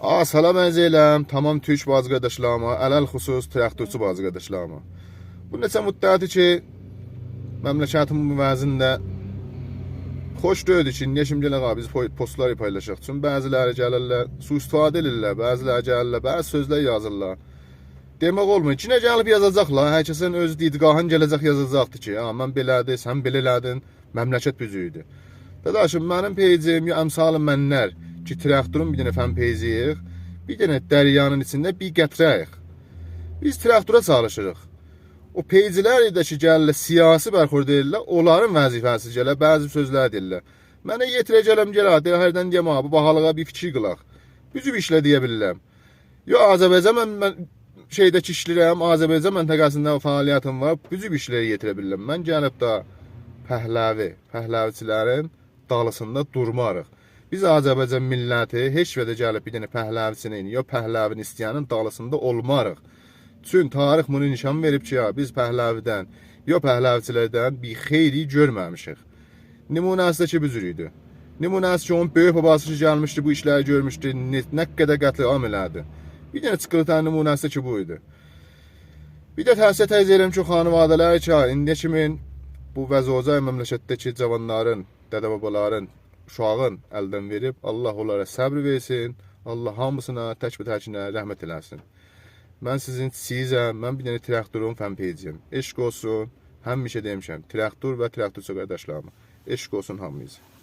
Salam ərz edirəm tamam Türk bazı qardaşlarıma, ələl xüsus traktorçu bazı qardaşlarıma. Bu neçə müddətdir ki, məmləkətimin vəzində xoş deyildi ki, niyə şimdi gələk biz postları paylaşaq. Çünki bəziləri gəlirlər, sui-istifadə edirlər, bəziləri gəlirlər, bəzi sözlər yazırlar. Demək olmur, ki, nə gəlib yazacaqlar, hər kəsin öz didqahın gələcək yazacaqdır ki, mən belədir, sən belə elədin, məmləkət büzüydü. Dadaşım, mənim peycim, ya əmsalım mənlər ki, traktorun bir dənə fən peyciyik, bir dənə dəryanın içində bir qətrəyik. Biz traktora çalışırıq. O peycilər də ki, gəlirlər, siyasi bərxurd edirlər, onların vəzifəsi gələr, bəzi sözlər deyirlər. Mənə yetirəcələm gələr, hərdən deyəm, bu bahalığa bir fikir qılaq. Büzüb işlə deyə bilirəm. Yo, Azərbaycan mən şeydəki işləyirəm, Azərbaycan məntəqəsində fəaliyyətim var, büzüb işləri yetirə bilirəm. Mən gəlib də pəhləviçilərin dalısında durmarıq. Biz Azərbaycan milləti heç və də gəlib bir dənə pəhləviçinin, ya pəhləvini istəyənin dalısında olmarıq. Çünki tarix bunu nişan verib ki, biz pəhləvidən, ya pəhləviçilərdən bir xeyri görməmişik. Nümunəsi də ki, büzür idi. Nümunəsi ki, onun böyük babası gəlmişdi, bu işləri görmüşdü, nə qədər qətliam elədi. Bir dənə çıxıltan nümunəsi də ki, bu idi. Bir də təhsiyyət əzəyirəm ki, xanıvadələr ki, indiyə kimin bu vəzocay məmləkətdəki cavanların, dədə-babaların, uşağın əldən verib, Allah onlara səbr versin, Allah hamısına tək və təkinə rəhmət eləsin. Mən sizin çiçiyizəm, mən bir dənə traktorun fən peyciyəm. Eşq olsun, həmişə demişəm, traktor və traktorçu qardaşlarıma. Eşq olsun hamınıza.